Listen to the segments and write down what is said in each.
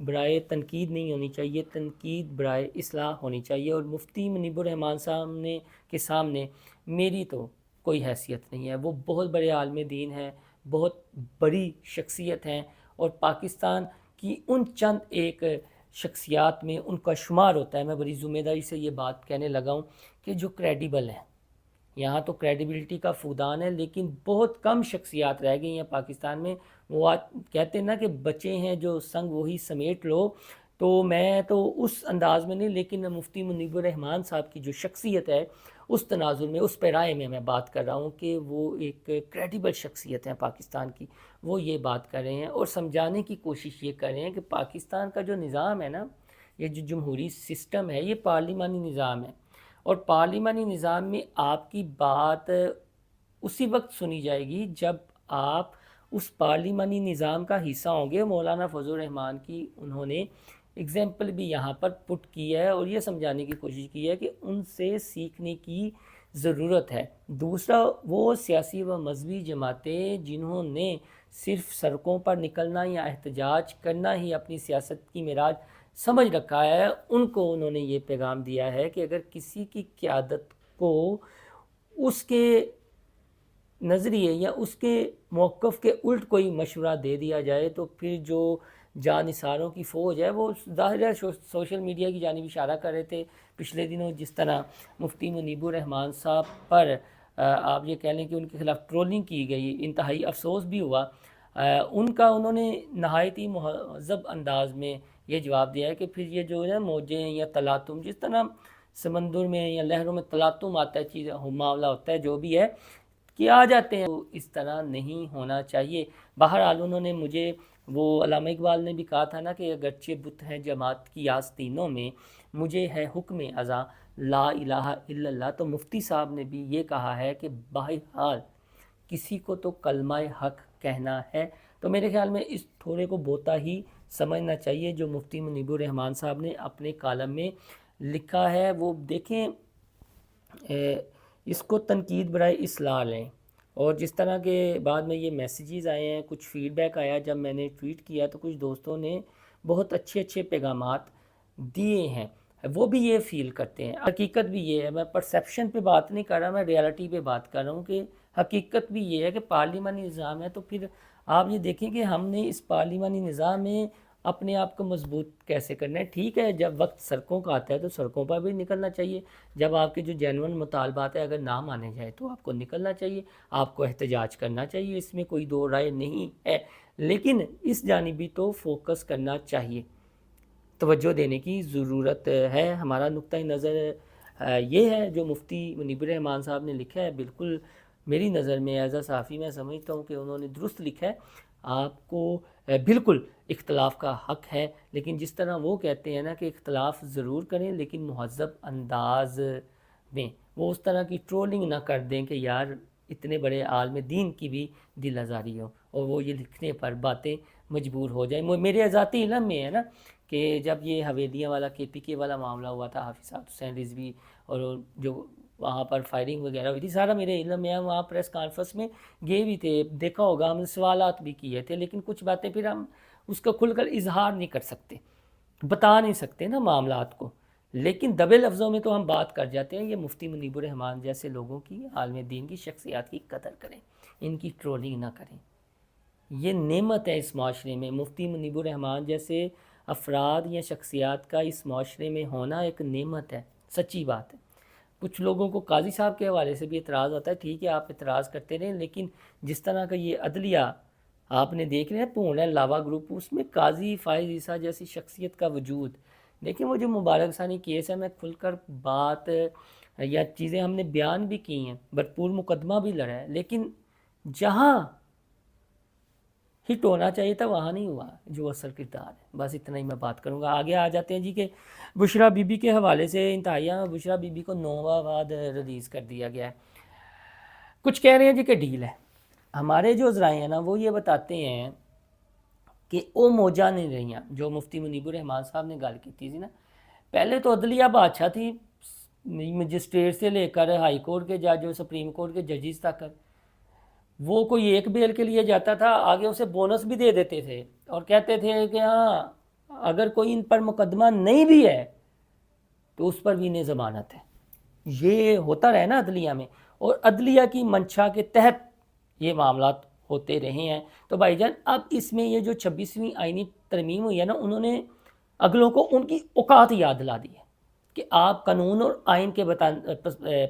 برائے تنقید نہیں ہونی چاہیے، تنقید برائے اصلاح ہونی چاہیے، اور مفتی منیب الرحمان صاحب کے سامنے میری تو کوئی حیثیت نہیں ہے۔ وہ بہت بڑے عالم دین ہیں، بہت بڑی شخصیت ہیں، اور پاکستان کی ان چند ایک شخصیات میں ان کا شمار ہوتا ہے۔ میں بڑی ذمہ داری سے یہ بات کہنے لگا ہوں کہ جو کریڈیبل ہیں، یہاں تو کریڈیبلٹی کا فقدان ہے، لیکن بہت کم شخصیات رہ گئی ہیں پاکستان میں۔ وہ کہتے ہیں نا کہ بچے ہیں جو سنگ وہی سمیٹ لو، تو میں تو اس انداز میں نہیں، لیکن مفتی منیب الرحمان صاحب کی جو شخصیت ہے اس تناظر میں، اس پیرائے میں بات کر رہا ہوں کہ وہ ایک کریڈیبل شخصیت ہے پاکستان کی۔ وہ یہ بات کر رہے ہیں اور سمجھانے کی کوشش یہ کر رہے ہیں کہ پاکستان کا جو نظام ہے نا، یہ جو جمہوری سسٹم ہے، یہ پارلیمانی نظام ہے، اور پارلیمانی نظام میں آپ کی بات اسی وقت سنی جائے گی جب آپ اس پارلیمانی نظام کا حصہ ہوں گے۔ مولانا فضل الرحمان کی انہوں نے اگزامپل بھی یہاں پر پٹ کی ہے، اور یہ سمجھانے کی کوشش کی ہے کہ ان سے سیکھنے کی ضرورت ہے۔ دوسرا، وہ سیاسی و مذہبی جماعتیں جنہوں نے صرف سڑکوں پر نکلنا یا احتجاج کرنا ہی اپنی سیاست کی معراج سمجھ رکھا ہے، ان کو انہوں نے یہ پیغام دیا ہے کہ اگر کسی کی قیادت کو اس کے نظریے یا اس کے موقف کے الٹ کوئی مشورہ دے دیا جائے تو پھر جو جانثاروں کی فوج ہے، وہ ظاہر ہے سوشل میڈیا کی جانب اشارہ کر رہے تھے پچھلے دنوں، جس طرح مفتی منیب الرحمان صاحب پر آپ یہ کہہ لیں کہ ان کے خلاف ٹرولنگ کی گئی، انتہائی افسوس بھی ہوا۔ انہوں نے نہایت ہی مہذب انداز میں یہ جواب دیا ہے کہ پھر یہ جو ہے موجیں یا تلاطم، جس طرح سمندر میں یا لہروں میں تلاطم آتا ہے، چیز معاملہ ہوتا ہے، جو بھی ہے کہ آ جاتے ہیں، تو اس طرح نہیں ہونا چاہیے۔ بہرحال انہوں نے مجھے، وہ علامہ اقبال نے بھی کہا تھا نا کہ اگرچہ بت ہے جماعت کی آستینوں میں، مجھے ہے حکم ازاں لا الہ الا اللہ، تو مفتی صاحب نے بھی یہ کہا ہے کہ بہرحال کسی کو تو کلمہ حق کہنا ہے۔ تو میرے خیال میں اس تھوڑے کو بہتا ہی سمجھنا چاہیے جو مفتی منیب الرحمان صاحب نے اپنے کالم میں لکھا ہے۔ وہ دیکھیں، اس کو تنقید برائے اصلاح لیں، اور جس طرح کے بعد میں یہ میسیجز آئے ہیں، کچھ فیڈ بیک آیا جب میں نے ٹویٹ کیا، تو کچھ دوستوں نے بہت اچھے پیغامات دیے ہیں، وہ بھی یہ فیل کرتے ہیں۔ حقیقت بھی یہ ہے، میں پرسیپشن پہ بات نہیں کر رہا، میں ریالٹی پہ بات کر رہا ہوں کہ حقیقت بھی یہ ہے کہ پارلیمانی نظام ہے، تو پھر آپ یہ دیکھیں کہ ہم نے اس پارلیمانی نظام میں اپنے آپ کو مضبوط کیسے کرنا ہے۔ ٹھیک ہے، جب وقت سڑکوں کا آتا ہے تو سڑکوں پر بھی نکلنا چاہیے، جب آپ کے جو جینون مطالبات ہیں اگر نہ مانے جائے تو آپ کو نکلنا چاہیے، آپ کو احتجاج کرنا چاہیے، اس میں کوئی دو رائے نہیں ہے، لیکن اس جانب بھی تو فوکس کرنا چاہیے، توجہ دینے کی ضرورت ہے۔ ہمارا نقطہ نظر یہ ہے جو مفتی منیب الرحمان صاحب نے لکھا ہے، بالکل میری نظر میں ایز اے صحافی میں سمجھتا ہوں کہ انہوں نے درست لکھا ہے۔ آپ کو بالکل اختلاف کا حق ہے، لیکن جس طرح وہ کہتے ہیں نا کہ اختلاف ضرور کریں لیکن مہذب انداز میں، وہ اس طرح کی ٹرولنگ نہ کر دیں کہ یار اتنے بڑے عالم دین کی بھی دل آزاری ہو اور وہ یہ لکھنے پر باتیں مجبور ہو جائیں۔ میرے ذاتی علم میں ہے نا کہ جب یہ حویلیاں والا KPK والا معاملہ ہوا تھا، حافظ صاحب حسین رضوی اور جو وہاں پر فائرنگ وغیرہ ہوئی تھی، سارا میرے علم میں ہے، وہاں پریس کانفرنس میں گئے بھی تھے، دیکھا ہوگا، ہم نے سوالات بھی کیے تھے، لیکن کچھ باتیں پھر ہم اس کا کھل کر اظہار نہیں کر سکتے، بتا نہیں سکتے نا معاملات کو، لیکن دبے لفظوں میں تو ہم بات کر جاتے ہیں۔ یہ مفتی منیب الرحمان جیسے لوگوں کی، عالم دین کی شخصیات کی قدر کریں، ان کی ٹرولنگ نہ کریں، یہ نعمت ہے اس معاشرے میں۔ مفتی منیب الرحمان جیسے افراد یا شخصیات کا اس معاشرے میں ہونا ایک نعمت ہے، سچی بات ہے۔ کچھ لوگوں کو قاضی صاحب کے حوالے سے بھی اعتراض ہوتا ہے، ٹھیک ہے آپ اعتراض کرتے رہیں، لیکن جس طرح کا یہ عدلیہ آپ نے دیکھ رہے ہیں، پورن ہے لاوا گروپ، اس میں قاضی فائز عیسیٰ جیسی شخصیت کا وجود، دیکھیں وہ جو مبارک ثانی کیس ہے، میں کھل کر بات یا چیزیں ہم نے بیان بھی کی ہیں، بھرپور مقدمہ بھی لڑا ہے، لیکن جہاں ہٹ ہونا چاہیے تھا وہاں نہیں ہوا جو اصل کردار ہے۔ بس اتنا ہی میں بات کروں گا۔ آگے آ جاتے ہیں جی کہ بشریٰ بی بی کے حوالے سے انتہائیہ بشریٰ بی بی کو 9واں بعد ریلیز کر دیا گیا ہے۔ کچھ کہہ رہے ہیں جی کہ ڈیل ہے، ہمارے جو ذرائع ہیں نا وہ یہ بتاتے ہیں کہ او موجہ نہیں رہیاں، جو مفتی منیب الرحمان صاحب نے گل کی تھی نا، پہلے تو عدلیہ بادشاہ تھی، مجسٹریٹ سے لے کر ہائی کورٹ کے جج اور سپریم کورٹ کے ججز تک، وہ کوئی ایک بیل کے لیے جاتا تھا، آگے اسے بونس بھی دے دیتے تھے اور کہتے تھے کہ ہاں اگر کوئی ان پر مقدمہ نہیں بھی ہے تو اس پر بھی انہیں ضمانت ہے. یہ ہوتا رہے نا عدلیہ میں, اور عدلیہ کی منشا کے تحت یہ معاملات ہوتے رہے ہیں. تو بھائی جان اب اس میں یہ جو 26ویں آئینی ترمیم ہوئی ہے نا, انہوں نے اگلوں کو ان کی اوقات یاد دلا دی ہے کہ آپ قانون اور آئین کے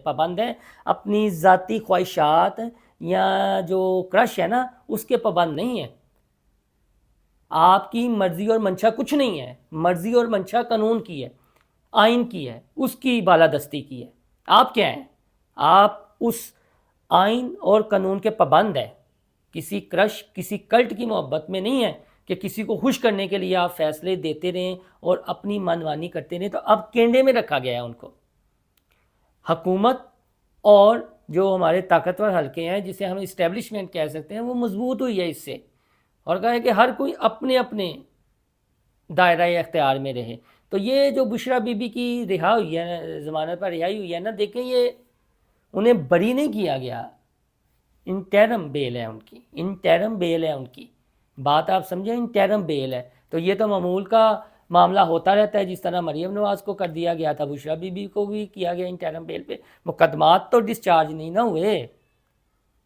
پابند ہیں, اپنی ذاتی خواہشات یا جو کرش ہے نا اس کے پابند نہیں ہیں. آپ کی مرضی اور منشا کچھ نہیں ہے, مرضی اور منشا قانون کی ہے, آئین کی ہے, اس کی بالادستی کی ہے. آپ کیا ہیں؟ آپ اس آئین اور قانون کے پابند ہیں. کسی کرش, کسی کلٹ کی محبت میں نہیں ہے کہ کسی کو خوش کرنے کے لیے آپ فیصلے دیتے رہیں اور اپنی منمانی کرتے رہیں. تو اب کینڈے میں رکھا گیا ہے ان کو. حکومت اور جو ہمارے طاقتور حلقے ہیں جسے ہم اسٹیبلشمنٹ کہہ سکتے ہیں, وہ مضبوط ہوئی ہے اس سے, اور کہا ہے کہ ہر کوئی اپنے اپنے دائرہ اختیار میں رہے. تو یہ جو بشرا بی بی کی رہا ہوئی ہے, ضمانت پر رہائی ہوئی ہے نا, دیکھیں یہ انہیں بری نہیں کیا گیا, انٹرم بیل ہے ان کی, انٹرم بیل ہے ان کی. بات آپ سمجھیں, انٹرم بیل ہے. تو یہ تو معمول کا معاملہ ہوتا رہتا ہے, جس طرح مریم نواز کو کر دیا گیا تھا, بشرا بی بی کو بھی کیا گیا انٹرم بیل پہ. مقدمات تو ڈسچارج نہیں نہ ہوئے.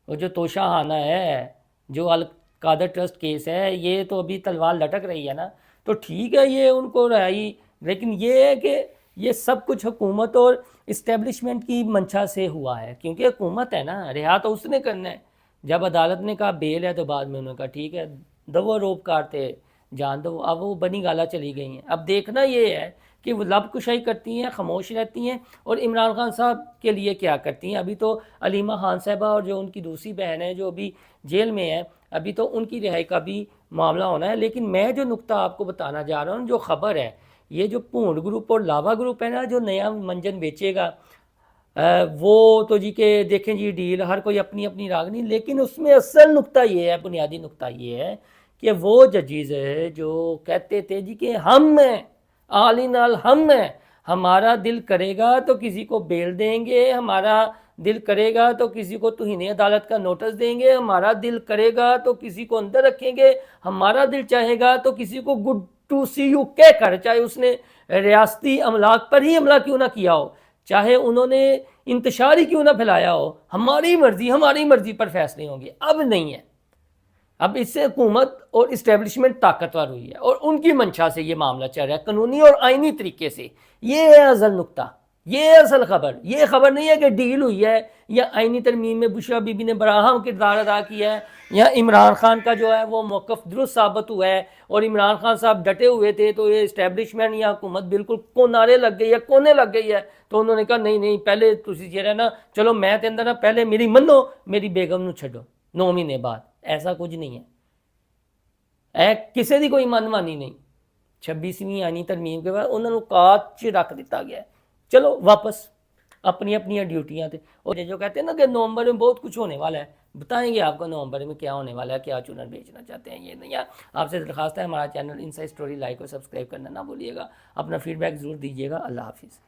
وہ جو توشہ خانہ ہے, جو القادر ٹرسٹ کیس ہے, یہ تو ابھی تلوار لٹک رہی ہے نا. تو ٹھیک ہے یہ ان کو رہائی, لیکن یہ ہے کہ یہ سب کچھ حکومت اور اسٹیبلشمنٹ کی منشا سے ہوا ہے, کیونکہ حکومت ہے نا, رہا تو اس نے کرنا ہے. جب عدالت نے کہا بیل ہے تو بعد میں انہوں نے کہا ٹھیک ہے دو روپ کاٹتے جان دو. اب وہ بنی گالا چلی گئی ہیں. اب دیکھنا یہ ہے کہ وہ لب کشائی کرتی ہیں, خاموش رہتی ہیں, اور عمران خان صاحب کے لیے کیا کرتی ہیں. ابھی تو علیمہ خان صاحبہ اور جو ان کی دوسری بہن ہے جو ابھی جیل میں ہے, ابھی تو ان کی رہائی کا بھی معاملہ ہونا ہے. لیکن میں جو نقطہ آپ کو بتانا جا رہا ہوں, جو خبر ہے, یہ جو پونڈ گروپ اور لاوا گروپ ہے نا, جو نیا منجن بیچے گا, وہ تو جی کہ دیکھیں جی ڈیل ہر کوئی اپنی اپنی راگنی. لیکن اس میں اصل نقطہ یہ ہے, بنیادی نقطہ یہ ہے کہ وہ ججیز ہے جو کہتے تھے جی کہ ہم ہیں, آل ان آل ہم ہیں, ہمارا دل کرے گا تو کسی کو بیل دیں گے, ہمارا دل کرے گا تو کسی کو توہین عدالت کا نوٹس دیں گے, ہمارا دل کرے گا تو کسی کو اندر رکھیں گے, ہمارا دل چاہے گا تو کسی کو گڈ ٹو سی یو کہہ کر, چاہے اس نے ریاستی املاک پر ہی حملہ کیوں نہ کیا ہو, چاہے انہوں نے انتشار ہی کیوں نہ پھیلایا ہو, ہماری مرضی پر فیصلے ہوں گے. اب نہیں ہے. اب اس سے حکومت اور اسٹیبلشمنٹ طاقتور ہوئی ہے, اور ان کی منشا سے یہ معاملہ چل رہا ہے, قانونی اور آئینی طریقے سے. یہ ہے اصل نقطہ, یہ ہے اصل خبر. یہ خبر نہیں ہے کہ ڈیل ہوئی ہے یا آئینی ترمیم میں بشرا بی بی نے بڑا اہم کردار ادا کیا ہے, یا عمران خان کا جو ہے وہ موقف درست ثابت ہوا ہے, اور عمران خان صاحب ڈٹے ہوئے تھے تو یہ اسٹیبلشمنٹ یا حکومت بالکل کونارے لگ گئی ہے, کونے لگ گئی ہے. تو انہوں نے کہا نہیں پہلے تسی یہ رہنا, چلو میں تے اندر نا پہلے میری منو, میری بیگم نو چھڈو 9 مہینے بعد. ایسا کچھ نہیں ہے, کسی دی کوئی منمانی نہیں. 26ویں آئینی ترمیم کے بعد انہوں نے کات چ رکھ دیتا گیا ہے. چلو واپس اپنی اپنی ڈیوٹیاں تھے. اور جو کہتے ہیں نا کہ نومبر میں بہت کچھ ہونے والا ہے, بتائیں گے آپ کو نومبر میں کیا ہونے والا ہے, کیا چنر بیچنا چاہتے ہیں. یہ نہیں ہے. آپ سے درخواست ہے ہمارا چینل انسائیڈ اسٹوری لائک اور سبسکرائب کرنا نہ بھولیے گا. اپنا فیڈ بیک ضرور دیجیے گا. اللہ حافظ.